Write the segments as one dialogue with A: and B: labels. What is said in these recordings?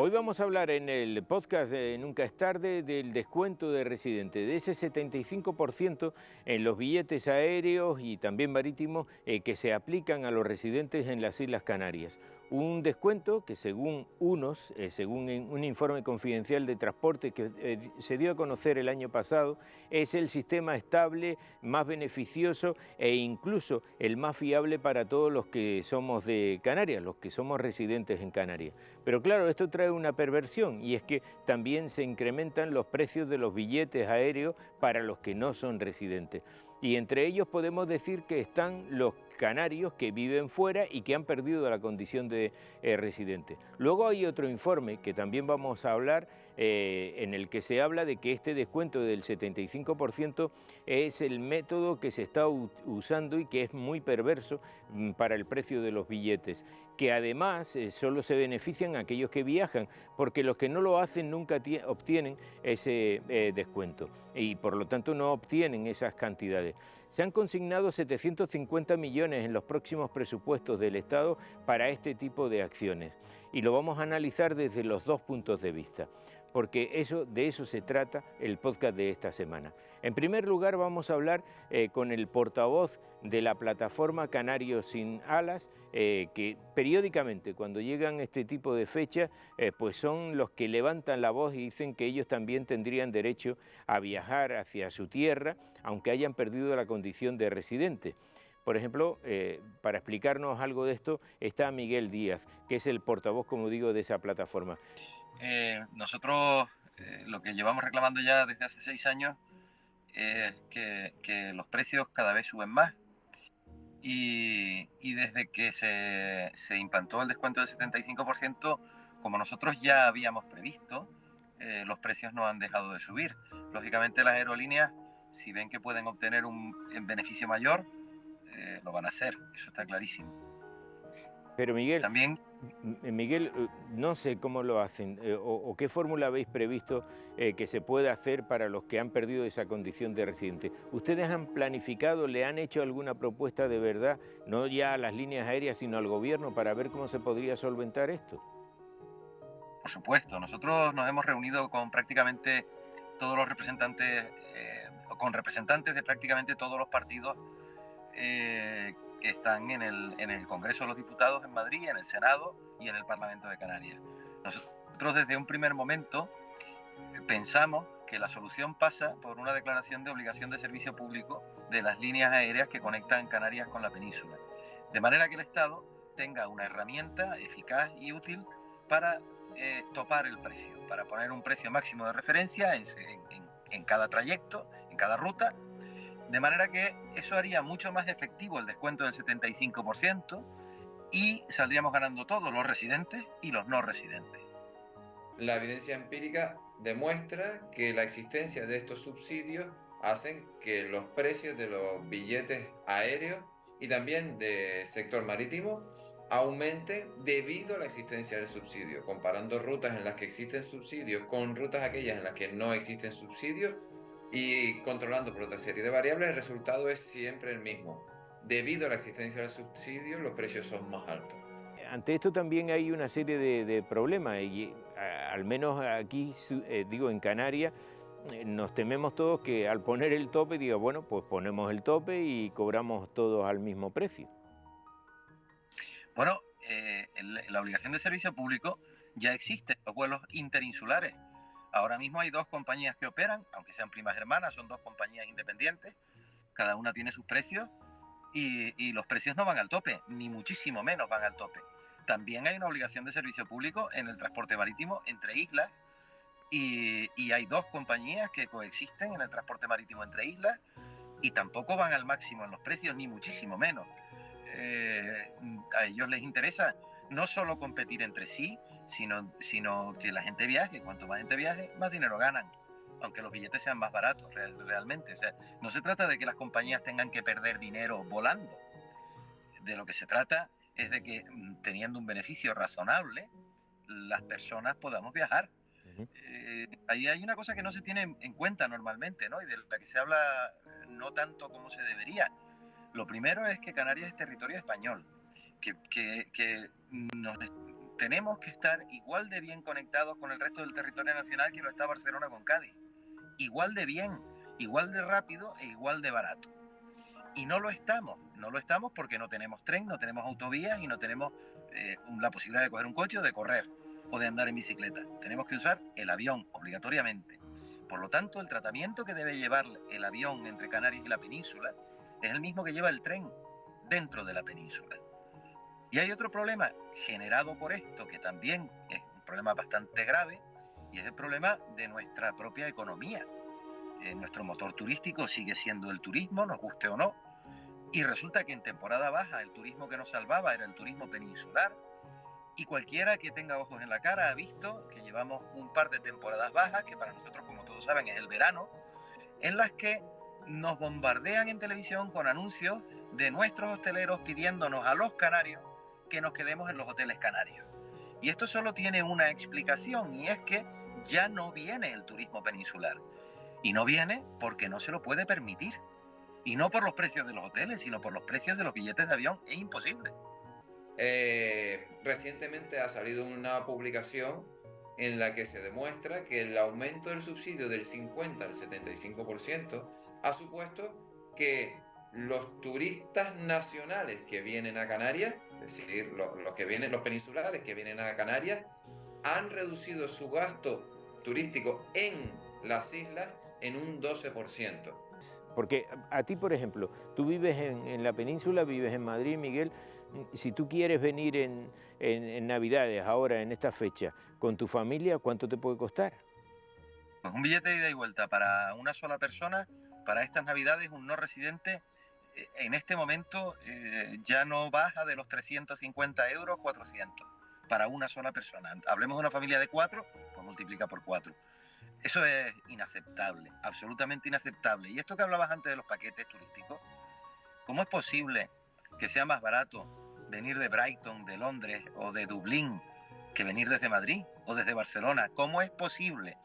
A: Hoy vamos a hablar en el podcast de Nunca es tarde del descuento de residente, de ese 75% en los billetes aéreos y también marítimos que se aplican a los residentes en las Islas Canarias. Un descuento que según según un informe confidencial de transporte que se dio a conocer el año pasado, es el sistema estable, más beneficioso e incluso el más fiable para todos los que somos de Canarias, los que somos residentes en Canarias. Pero claro, esto trae una perversión y es que también se incrementan los precios de los billetes aéreos para los que no son residentes. Y entre ellos podemos decir que están los canarios que viven fuera y que han perdido la condición de residente. Luego hay otro informe que también vamos a hablar en el que se habla de que este descuento del 75% es el método que se está usando y que es muy perverso para el precio de los billetes, que además solo se benefician aquellos que viajan, porque los que no lo hacen nunca obtienen ese descuento y por lo tanto no obtienen esas cantidades. Se han consignado 750 millones en los próximos presupuestos del Estado para este tipo de acciones y lo vamos a analizar desde los dos puntos de vista, porque de eso se trata el podcast de esta semana. En primer lugar vamos a hablar con el portavoz de la plataforma Canarios sin Alas, que periódicamente cuando llegan este tipo de fechas, pues son los que levantan la voz y dicen que ellos también tendrían derecho a viajar hacia su tierra, aunque hayan perdido la condición de residente. Por ejemplo, para explicarnos algo de esto está Miguel Díaz, que es el portavoz, como digo, de esa plataforma.
B: Nosotros lo que llevamos reclamando ya desde hace 6 años es que los precios cada vez suben más y desde que se implantó el descuento del 75%, como nosotros ya habíamos previsto, los precios no han dejado de subir. Lógicamente las aerolíneas, si ven que pueden obtener un beneficio mayor, lo van a hacer, eso está clarísimo.
A: Pero Miguel,
B: También
A: no sé cómo lo hacen o qué fórmula habéis previsto que se pueda hacer para los que han perdido esa condición de residente. ¿Ustedes han planificado, le han hecho alguna propuesta de verdad, no ya a las líneas aéreas, sino al gobierno para ver cómo se podría solventar esto?
B: por supuesto, nosotros nos hemos reunido con prácticamente todos los representantes, con representantes de prácticamente todos los partidos que están en el Congreso de los Diputados en Madrid, en el Senado y en el Parlamento de Canarias. Nosotros desde un primer momento pensamos que la solución pasa por una declaración de obligación de servicio público de las líneas aéreas que conectan Canarias con la península, de manera que el Estado tenga una herramienta eficaz y útil para topar el precio, para poner un precio máximo de referencia en cada trayecto, en cada ruta, de manera que eso haría mucho más efectivo el descuento del 75% y saldríamos ganando todos, los residentes y los no residentes.
C: La evidencia empírica demuestra que la existencia de estos subsidios hacen que los precios de los billetes aéreos y también del sector marítimo aumenten debido a la existencia del subsidio. Comparando rutas en las que existen subsidios con rutas aquellas en las que no existen subsidios y controlando por otra serie de variables, el resultado es siempre el mismo. Debido a la existencia del subsidio, los precios son más altos.
A: Ante esto también hay una serie de problemas y al menos aquí, digo, en Canarias, nos tememos todos que al poner el tope, diga, bueno, pues ponemos el tope y cobramos todos al mismo precio.
B: Bueno, la obligación de servicio público ya existe en los vuelos interinsulares. Ahora mismo hay 2 compañías que operan, aunque sean primas hermanas, son 2 compañías independientes, cada una tiene sus precios y los precios no van al tope, ni muchísimo menos van al tope. También hay una obligación de servicio público en el transporte marítimo entre islas y hay 2 compañías que coexisten en el transporte marítimo entre islas y tampoco van al máximo en los precios, ni muchísimo menos. A ellos les interesa no solo competir entre sí, sino que la gente viaje. Cuanto más gente viaje, más dinero ganan, aunque los billetes sean más baratos realmente. O sea, no se trata de que las compañías tengan que perder dinero volando. De lo que se trata es de que, teniendo un beneficio razonable, las personas podamos viajar. Ahí hay una cosa que no se tiene en cuenta normalmente, ¿no? Y de la que se habla no tanto como se debería. Lo primero es que Canarias es territorio español, que nos tenemos que estar igual de bien conectados con el resto del territorio nacional que lo está Barcelona con Cádiz. Igual de bien, igual de rápido e igual de barato. Y no lo estamos porque no tenemos tren, no tenemos autovías y no tenemos la posibilidad de coger un coche o de correr o de andar en bicicleta. Tenemos que usar el avión obligatoriamente. Por lo tanto, el tratamiento que debe llevar el avión entre Canarias y la península es el mismo que lleva el tren dentro de la península. Y hay otro problema generado por esto, que también es un problema bastante grave, y es el problema de nuestra propia economía. Nuestro motor turístico sigue siendo el turismo, nos guste o no, y resulta que en temporada baja el turismo que nos salvaba era el turismo peninsular, y cualquiera que tenga ojos en la cara ha visto que llevamos un par de temporadas bajas, que para nosotros, como todos saben, es el verano, en las que nos bombardean en televisión con anuncios de nuestros hosteleros pidiéndonos a los canarios que nos quedemos en los hoteles canarios. Y esto solo tiene una explicación, y es que ya no viene el turismo peninsular. Y no viene porque no se lo puede permitir. Y no por los precios de los hoteles, sino por los precios de los billetes de avión. Es imposible.
C: Recientemente ha salido una publicación en la que se demuestra que el aumento del subsidio del 50 al 75% ha supuesto que los turistas nacionales que vienen a Canarias, es decir, los peninsulares que vienen a Canarias, han reducido su gasto turístico en las islas en un 12%.
A: Porque a ti, por ejemplo, tú vives en la península, vives en Madrid, Miguel. Si tú quieres venir en Navidades, ahora en esta fecha, con tu familia, ¿cuánto te puede costar?
B: Pues un billete de ida y vuelta para una sola persona, para estas Navidades, un no residente, en este momento ya no baja de los 350 euros, 400, para una sola persona. Hablemos de una familia de 4, pues multiplica por 4. Eso es inaceptable, absolutamente inaceptable. Y esto que hablabas antes de los paquetes turísticos, ¿cómo es posible que sea más barato venir de Brighton, de Londres o de Dublín que venir desde Madrid o desde Barcelona? ¿Cómo es posible?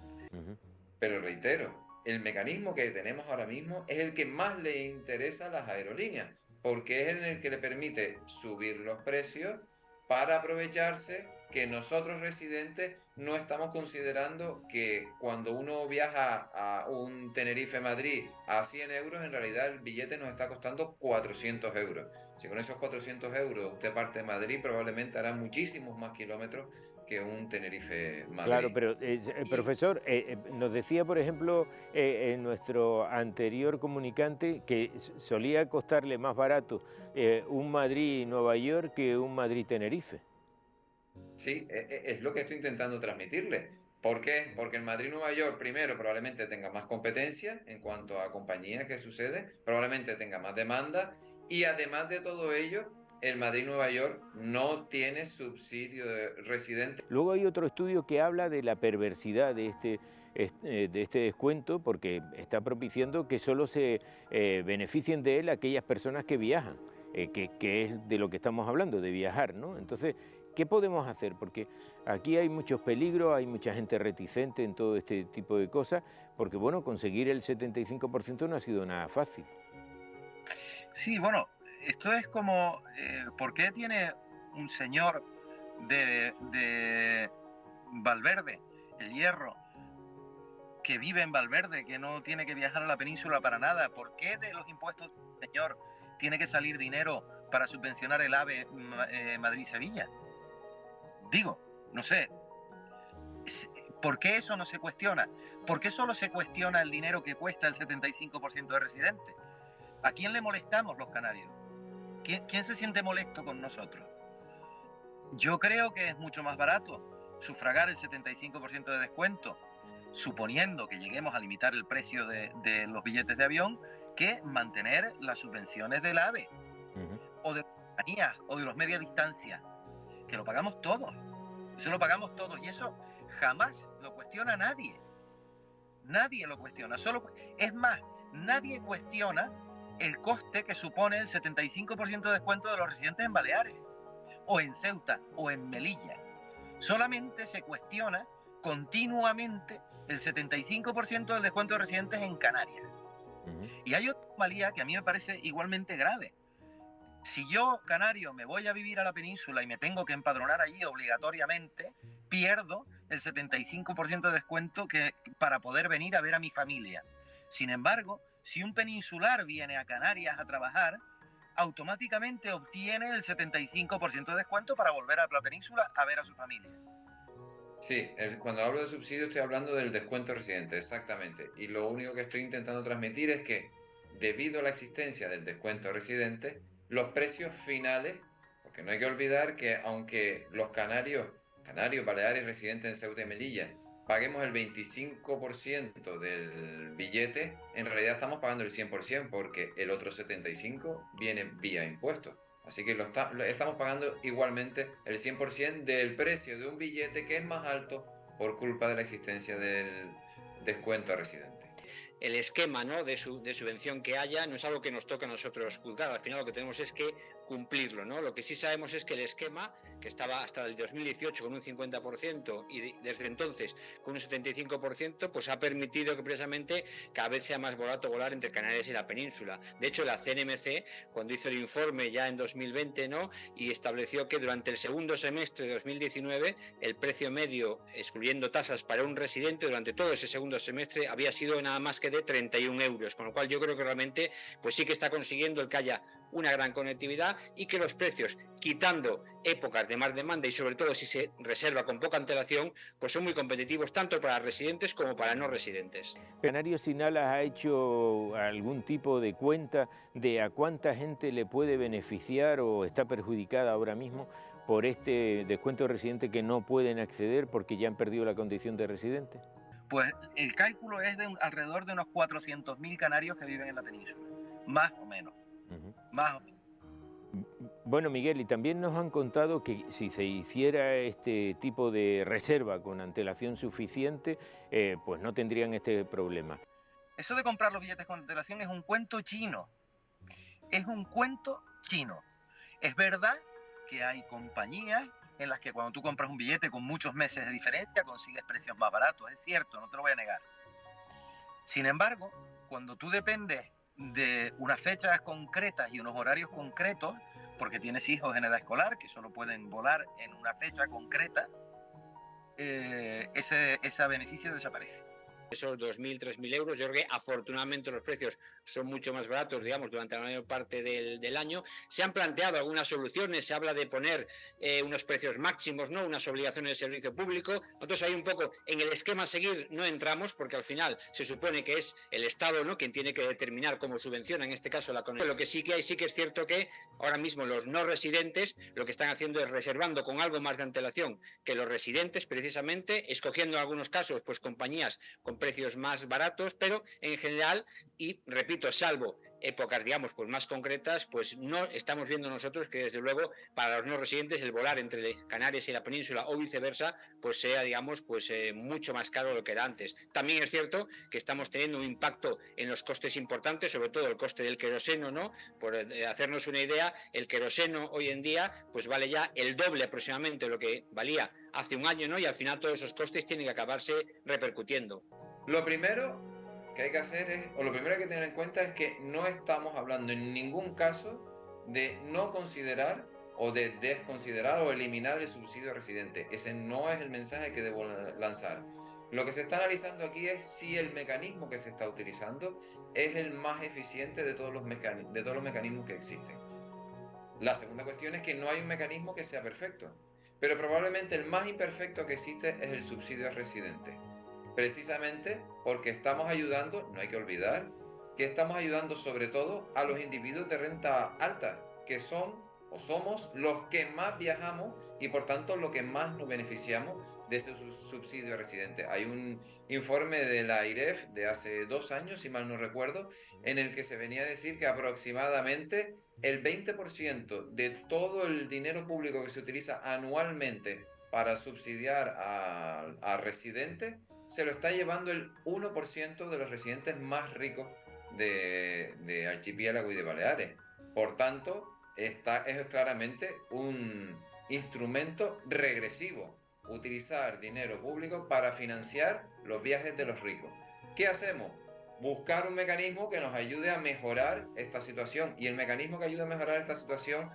C: Pero reitero, el mecanismo que tenemos ahora mismo es el que más le interesa a las aerolíneas, porque es el que le permite subir los precios para aprovecharse que nosotros residentes no estamos considerando que cuando uno viaja a un Tenerife-Madrid a 100 euros, en realidad el billete nos está costando 400 euros. Si con esos 400 euros usted parte de Madrid, probablemente hará muchísimos más kilómetros que un Tenerife-Madrid.
A: Claro, pero profesor, nos decía, por ejemplo, nuestro anterior comunicante que solía costarle más barato un Madrid-Nueva York que un Madrid-Tenerife.
C: Sí, es lo que estoy intentando transmitirle. ¿Por qué? Porque el Madrid-Nueva York, primero, probablemente tenga más competencia en cuanto a compañías que sucede, probablemente tenga más demanda, y además de todo ello, el Madrid-Nueva York no tiene subsidio de residente.
A: Luego hay otro estudio que habla de la perversidad de este descuento, porque está propiciando que solo se beneficien de él aquellas personas que viajan, que es de lo que estamos hablando, de viajar, ¿no? Entonces, ¿qué podemos hacer? Porque aquí hay muchos peligros, hay mucha gente reticente en todo este tipo de cosas, porque bueno, conseguir el 75% no ha sido nada fácil.
B: Sí, bueno, esto es como, ¿por qué tiene un señor de Valverde, el Hierro, que vive en Valverde, que no tiene que viajar a la península para nada? ¿Por qué de los impuestos del señor tiene que salir dinero para subvencionar el AVE Madrid-Sevilla? Digo, no sé, ¿por qué eso no se cuestiona? ¿Por qué solo se cuestiona el dinero que cuesta el 75% de residentes? ¿A quién le molestamos los canarios? ¿Quién se siente molesto con nosotros? Yo creo que es mucho más barato sufragar el 75% de descuento, suponiendo que lleguemos a limitar el precio de los billetes de avión, que mantener las subvenciones del AVE, o de compañías, o de los media distancia, que lo pagamos todos. Eso lo pagamos todos, y eso jamás lo cuestiona nadie. Nadie lo cuestiona. Es más, nadie cuestiona el coste que supone el 75% de descuento de los residentes en Baleares, o en Ceuta, o en Melilla. Solamente se cuestiona continuamente el 75% del descuento de residentes en Canarias. Y hay otra anomalía que a mí me parece igualmente grave. Si yo, canario, me voy a vivir a la península y me tengo que empadronar allí obligatoriamente, pierdo el 75% de descuento para poder venir a ver a mi familia. Sin embargo, si un peninsular viene a Canarias a trabajar, automáticamente obtiene el 75% de descuento para volver a la península a ver a su familia.
C: Sí, cuando hablo de subsidio estoy hablando del descuento residente, exactamente. Y lo único que estoy intentando transmitir es que debido a la existencia del descuento residente, los precios finales, porque no hay que olvidar que aunque los canarios, baleares residentes en Ceuta y Melilla, paguemos el 25% del billete, en realidad estamos pagando el 100% porque el otro 75% viene vía impuestos. Así que estamos pagando igualmente el 100% del precio de un billete que es más alto por culpa de la existencia del descuento a residente.
D: El esquema, ¿no?, de subvención que haya no es algo que nos toca a nosotros juzgar. Al final lo que tenemos es que cumplirlo, ¿no? Lo que sí sabemos es que el esquema, que estaba hasta el 2018 con un 50% y desde entonces con un 75%, pues ha permitido que precisamente cada vez sea más barato volar entre Canarias y la península. De hecho, la CNMC, cuando hizo el informe ya en 2020, ¿no?, y estableció que durante el segundo semestre de 2019 el precio medio, excluyendo tasas para un residente, durante todo ese segundo semestre había sido nada más que de 31 euros, con lo cual yo creo que realmente pues sí que está consiguiendo el que haya una gran conectividad y que los precios, quitando épocas de más demanda y sobre todo si se reserva con poca antelación, pues son muy competitivos tanto para residentes como para no residentes.
A: ¿Canarios Sin Alas ha hecho algún tipo de cuenta de a cuánta gente le puede beneficiar o está perjudicada ahora mismo por este descuento de residente que no pueden acceder porque ya han perdido la condición de residente?
B: Pues el cálculo es de alrededor de unos 400.000 canarios que viven en la península, más o menos. Más o menos.
A: Bueno, Miguel, y también nos han contado que si se hiciera este tipo de reserva con antelación suficiente, pues no tendrían este problema.
B: Eso de comprar los billetes con antelación es un cuento chino. Es un cuento chino. Es verdad que hay compañías en las que cuando tú compras un billete con muchos meses de diferencia consigues precios más baratos, es cierto, no te lo voy a negar. Sin embargo, cuando tú dependes de unas fechas concretas y unos horarios concretos, porque tienes hijos en edad escolar que solo pueden volar en una fecha concreta, ese beneficio desaparece.
D: Esos 2.000, 3.000 euros, yo creo que afortunadamente los precios son mucho más baratos, digamos, durante la mayor parte del año. Se han planteado algunas soluciones, se habla de poner unos precios máximos, ¿no?, unas obligaciones de servicio público. Nosotros ahí un poco en el esquema a seguir no entramos porque al final se supone que es el Estado, ¿no?, quien tiene que determinar cómo subvenciona, en este caso la conexión. Lo que sí que hay, sí que es cierto que ahora mismo los no residentes lo que están haciendo es reservando con algo más de antelación que los residentes, precisamente, escogiendo en algunos casos pues compañías con precios más baratos, pero en general, y repito, salvo épocas, digamos, pues más concretas, pues no estamos viendo nosotros que desde luego para los no residentes el volar entre Canarias y la península o viceversa, pues sea, digamos, pues mucho más caro de lo que era antes. También es cierto que estamos teniendo un impacto en los costes importantes, sobre todo el coste del queroseno, ¿no? Por hacernos una idea, el queroseno hoy en día pues vale ya el doble aproximadamente de lo que valía hace un año, ¿no? Y al final todos esos costes tienen que acabarse repercutiendo.
C: Lo primero que hay que hacer es, o lo primero que hay que tener en cuenta es que no estamos hablando en ningún caso de no considerar o de desconsiderar o eliminar el subsidio residente. Ese no es el mensaje que debo lanzar. Lo que se está analizando aquí es si el mecanismo que se está utilizando es el más eficiente de todos los mecanismos que existen. La segunda cuestión es que no hay un mecanismo que sea perfecto, pero probablemente el más imperfecto que existe es el subsidio residente. Precisamente porque estamos ayudando, no hay que olvidar, que estamos ayudando sobre todo a los individuos de renta alta, que son o somos los que más viajamos y por tanto los que más nos beneficiamos de ese subsidio residente. Hay un informe de la AIREF de hace 2 años, si mal no recuerdo, en el que se venía a decir que aproximadamente el 20% de todo el dinero público que se utiliza anualmente para subsidiar a residentes se lo está llevando el 1% de los residentes más ricos de Archipiélago y de Baleares. Por tanto, es claramente un instrumento regresivo, utilizar dinero público para financiar los viajes de los ricos. ¿Qué hacemos? buscar un mecanismo que nos ayude a mejorar esta situación. Y el mecanismo que ayuda a mejorar esta situación,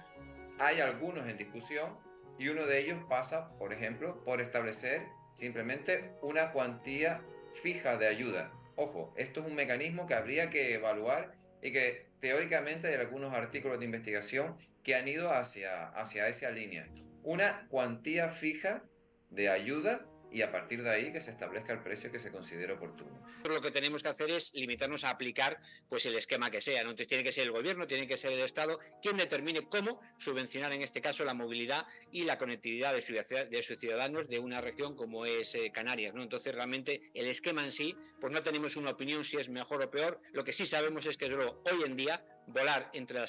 C: hay algunos en discusión, y uno de ellos pasa, por ejemplo, por establecer simplemente una cuantía fija de ayuda. Ojo, esto es un mecanismo que habría que evaluar y que teóricamente hay algunos artículos de investigación que han ido hacia esa línea. Una cuantía fija de ayuda y a partir de ahí que se establezca el precio que se considere oportuno.
D: Lo que tenemos que hacer es limitarnos a aplicar pues el esquema que sea, ¿no? Entonces tiene que ser el gobierno, tiene que ser el Estado quien determine cómo subvencionar en este caso la movilidad y la conectividad de sus ciudadanos de una región como es Canarias, ¿no? Entonces realmente el esquema en sí, pues no tenemos una opinión si es mejor o peor. Lo que sí sabemos es que hoy en día volar entre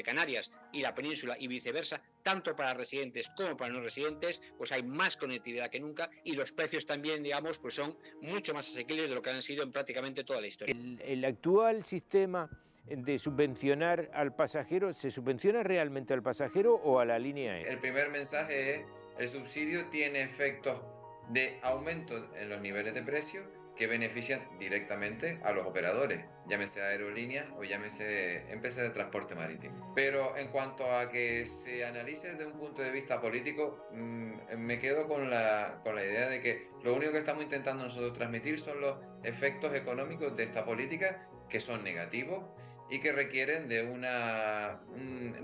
D: Canarias y la península y viceversa, tanto para residentes como para no residentes, pues hay más conectividad que nunca y los precios también, digamos, pues son mucho más asequibles de lo que han sido en prácticamente toda la historia.
A: El actual sistema de subvencionar al pasajero, ¿se subvenciona realmente al pasajero o a la línea aérea?
C: El primer mensaje es: el subsidio tiene efectos de aumento en los niveles de precio que benefician directamente a los operadores, llámese aerolíneas o llámese empresas de transporte marítimo. Pero en cuanto a que se analice desde un punto de vista político, me quedo con la idea de que lo único que estamos intentando nosotros transmitir son los efectos económicos de esta política, que son negativos y que requieren de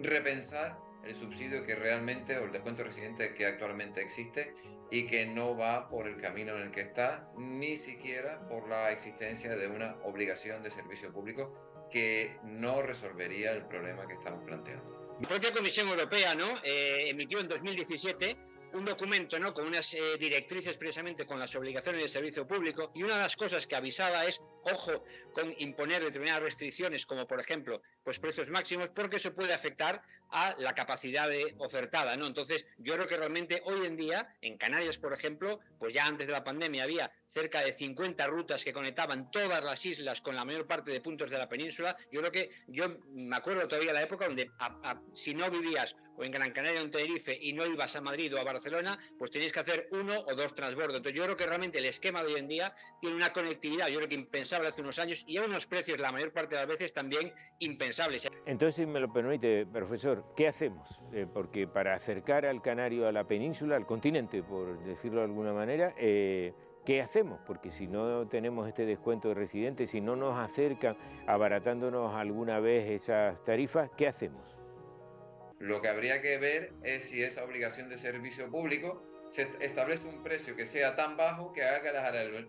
C: repensar el subsidio que realmente, o el descuento residente que actualmente existe, y que no va por el camino en el que está, ni siquiera por la existencia de una obligación de servicio público que no resolvería el problema que estamos planteando.
D: La propia Comisión Europea, ¿no?, emitió en 2017 un documento, ¿no?, con unas directrices precisamente con las obligaciones de servicio público, y una de las cosas que avisaba es, ojo, con imponer determinadas restricciones, como por ejemplo, pues precios máximos, porque eso puede afectar a la capacidad ofertada, ¿no? Entonces, yo creo que realmente hoy en día, en Canarias, por ejemplo, pues ya antes de la pandemia había cerca de 50 rutas que conectaban todas las islas con la mayor parte de puntos de la península. Yo me acuerdo todavía de la época donde si no vivías o en Gran Canaria o en Tenerife y no ibas a Madrid o a Barcelona, pues tenías que hacer 1 o 2 transbordos. Entonces yo creo que realmente el esquema de hoy en día tiene una conectividad, yo creo que impensable hace unos años, y a unos precios la mayor parte de las veces también impensables.
A: Entonces, si me lo permite, profesor, ¿qué hacemos? Porque para acercar al canario a la península, al continente, por decirlo de alguna manera, ¿qué hacemos? Porque si no tenemos este descuento de residentes, si no nos acercan abaratándonos alguna vez esas tarifas, ¿qué hacemos?
C: Lo que habría que ver es si esa obligación de servicio público se establece un precio que sea tan bajo que haga que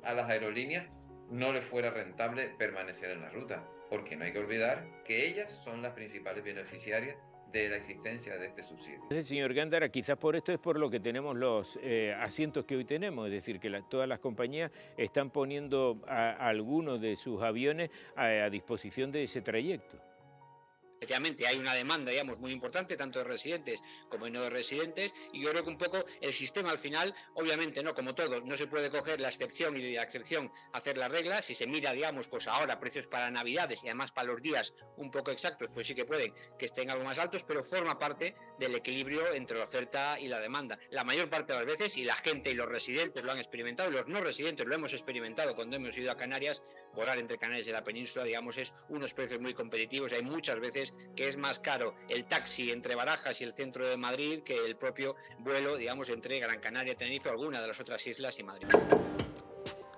C: a las aerolíneas no les fuera rentable permanecer en la ruta, porque no hay que olvidar que ellas son las principales beneficiarias de la existencia de este subsidio.
A: Entonces, señor Gándara, quizás por esto es por lo que tenemos los asientos que hoy tenemos, es decir, que todas las compañías están poniendo algunos de sus aviones a disposición de ese trayecto.
D: Efectivamente, hay una demanda, digamos, muy importante, tanto de residentes como de no residentes, y yo creo que un poco el sistema al final, obviamente, no, como todo, no se puede coger la excepción y de la excepción hacer la regla. Si se mira, digamos, pues ahora precios para Navidades y además para los días un poco exactos, pues sí que pueden que estén algo más altos, pero forma parte del equilibrio entre la oferta y la demanda. La mayor parte de las veces, y la gente y los residentes lo han experimentado, y los no residentes lo hemos experimentado cuando hemos ido a Canarias, volar entre Canarias y la península, digamos, es unos precios muy competitivos. Hay muchas veces que es más caro el taxi entre Barajas y el centro de Madrid que el propio vuelo, digamos, entre Gran Canaria, Tenerife o alguna de las otras islas y Madrid.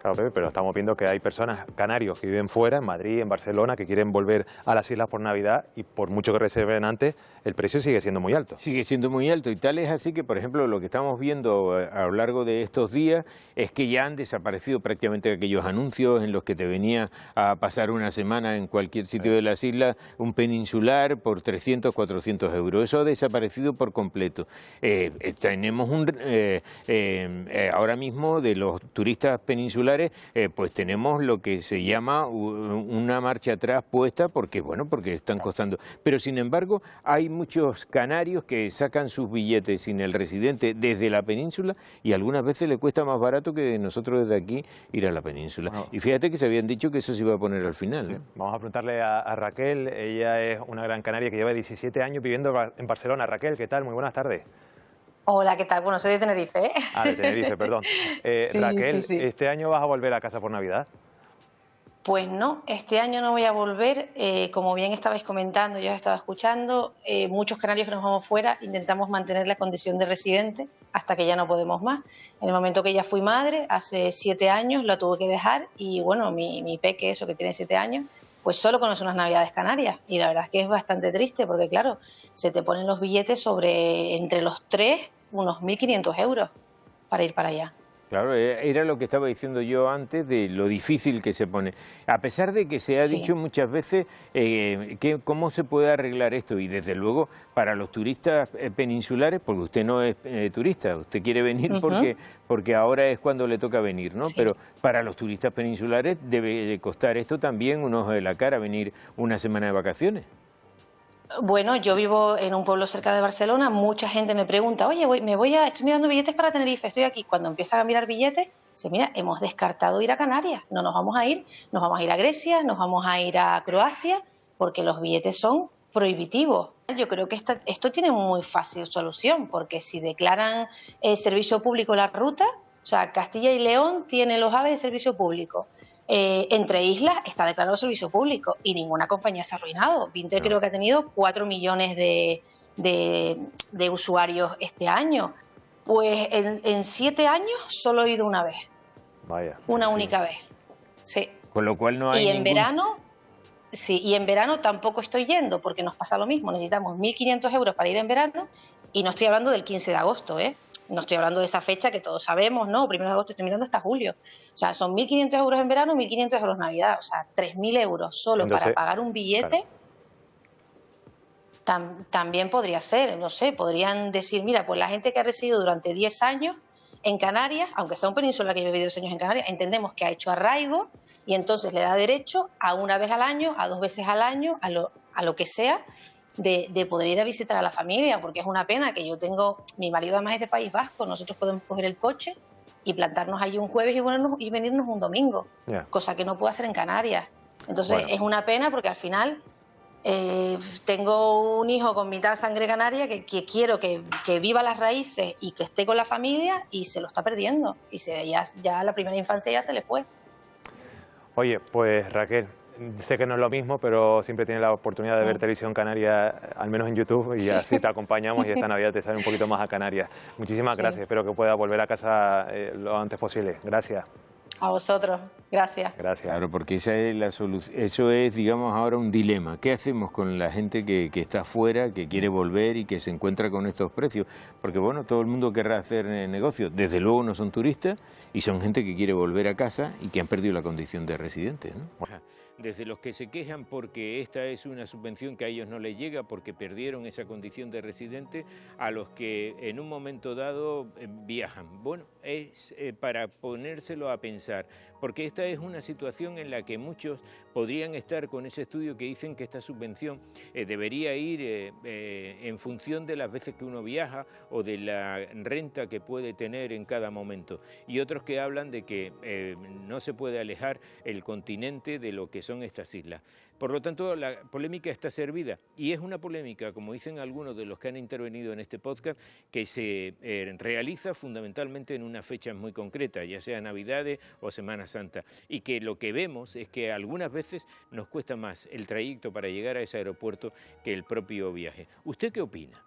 E: Claro, Pepe, pero estamos viendo que hay personas, canarios, que viven fuera, en Madrid, en Barcelona, que quieren volver a las islas por Navidad, y por mucho que reserven antes, el precio sigue siendo muy alto.
A: Sigue siendo muy alto, y tal es así que, por ejemplo, lo que estamos viendo a lo largo de estos días es que ya han desaparecido prácticamente aquellos anuncios en los que te venía a pasar una semana en cualquier sitio de las islas, un peninsular por 300, 400 euros. Eso ha desaparecido por completo. Tenemos ahora mismo de los turistas peninsulares, pues tenemos lo que se llama una marcha atrás puesta porque están costando. Pero sin embargo hay muchos canarios que sacan sus billetes sin el residente desde la península y algunas veces le cuesta más barato que nosotros desde aquí ir a la península. Oh. Y fíjate que se habían dicho que eso se iba a poner al final. Sí.
E: ¿No? Vamos a preguntarle a Raquel. Ella es una gran canaria que lleva 17 años viviendo en Barcelona. Raquel, ¿qué tal? Muy buenas tardes.
F: Hola, ¿qué tal? Bueno, soy de Tenerife, ¿eh?
E: Ah, de Tenerife, perdón.
F: Sí,
E: Raquel,
F: sí.
E: ¿este año vas a volver a casa por Navidad?
F: Pues no, este año no voy a volver. Como bien estabais comentando, yo os estaba escuchando, muchos canarios que nos vamos fuera intentamos mantener la condición de residente hasta que ya no podemos más. En el momento que ya fui madre, hace 7 años, la tuve que dejar y bueno, mi peque, eso que tiene 7 años, pues solo conoce unas Navidades canarias y la verdad es que es bastante triste porque claro, se te ponen los billetes entre los 3, unos 1.500 euros para ir para allá.
A: Claro, era lo que estaba diciendo yo antes de lo difícil que se pone. A pesar de que se ha dicho muchas veces cómo se puede arreglar esto y desde luego para los turistas peninsulares, porque usted no es turista, usted quiere venir porque ahora es cuando le toca venir, ¿no?
F: Sí.
A: Pero para los turistas peninsulares debe costar esto también un ojo de la cara venir una semana de vacaciones.
F: Bueno, yo vivo en un pueblo cerca de Barcelona, mucha gente me pregunta, oye, estoy mirando billetes para Tenerife, estoy aquí. Cuando empiezan a mirar billetes, dice, mira, hemos descartado ir a Canarias, no nos vamos a ir a Grecia, nos vamos a ir a Croacia, porque los billetes son prohibitivos. Yo creo que esto tiene muy fácil solución, porque si declaran servicio público la ruta, o sea, Castilla y León tiene los AVE de servicio público. Entre islas está declarado servicio público y ninguna compañía se ha arruinado. Vinter creo que ha tenido 4 millones de usuarios este año. Pues en 7 años solo he ido una vez.
E: Vaya.
F: Una única vez. Sí.
A: Con lo cual no hay
F: y en verano, sí, y en verano tampoco estoy yendo porque nos pasa lo mismo. Necesitamos 1.500 euros para ir en verano y no estoy hablando del 15 de agosto, ¿eh? No estoy hablando de esa fecha que todos sabemos, ¿no? 1 de agosto, estoy mirando hasta julio. O sea, son 1.500 euros en verano, 1.500 euros en Navidad. O sea, 3.000 euros solo
E: Entonces,
F: para pagar un billete. Claro. También podría ser, no sé, podrían decir, mira, pues la gente que ha residido durante 10 años en Canarias, aunque sea un peninsular que lleve 10 años en Canarias, entendemos que ha hecho arraigo y entonces le da derecho a una vez al año, a 2 veces al año, a lo que sea, de poder ir a visitar a la familia, porque es una pena que yo tengo, mi marido además es de País Vasco, nosotros podemos coger el coche y plantarnos allí un jueves y venirnos un domingo, cosa que no puedo hacer en Canarias. Entonces es una pena porque al final tengo un hijo con mitad sangre canaria que quiero que viva las raíces y que esté con la familia y se lo está perdiendo y ya la primera infancia ya se le fue.
E: Oye, pues Raquel, sé que no es lo mismo, pero siempre tienes la oportunidad de ver televisión canaria, al menos en YouTube, y así te acompañamos y esta Navidad te sale un poquito más a Canarias. Muchísimas gracias, espero que puedas volver a casa lo antes posible. Gracias.
F: A vosotros, gracias.
E: Gracias.
A: Claro, porque esa es la solución. Eso es, digamos, ahora un dilema. ¿Qué hacemos con la gente que está afuera, que quiere volver y que se encuentra con estos precios? Porque, bueno, todo el mundo querrá hacer negocios. Desde luego no son turistas y son gente que quiere volver a casa y que han perdido la condición de residentes, ¿no? Desde los que se quejan porque esta es una subvención que a ellos no les llega porque perdieron esa condición de residente, a los que en un momento dado viajan. Bueno, es para ponérselo a pensar, porque esta es una situación en la que muchos podrían estar con ese estudio que dicen que esta subvención debería ir en función de las veces que uno viaja o de la renta que puede tener en cada momento. Y otros que hablan de que no se puede alejar el continente de lo que son estas islas. Por lo tanto, la polémica está servida y es una polémica, como dicen algunos de los que han intervenido en este podcast, que se realiza fundamentalmente en unas fechas muy concretas, ya sea Navidades o Semana Santa, y que lo que vemos es que algunas veces nos cuesta más el trayecto para llegar a ese aeropuerto que el propio viaje. ¿Usted qué opina?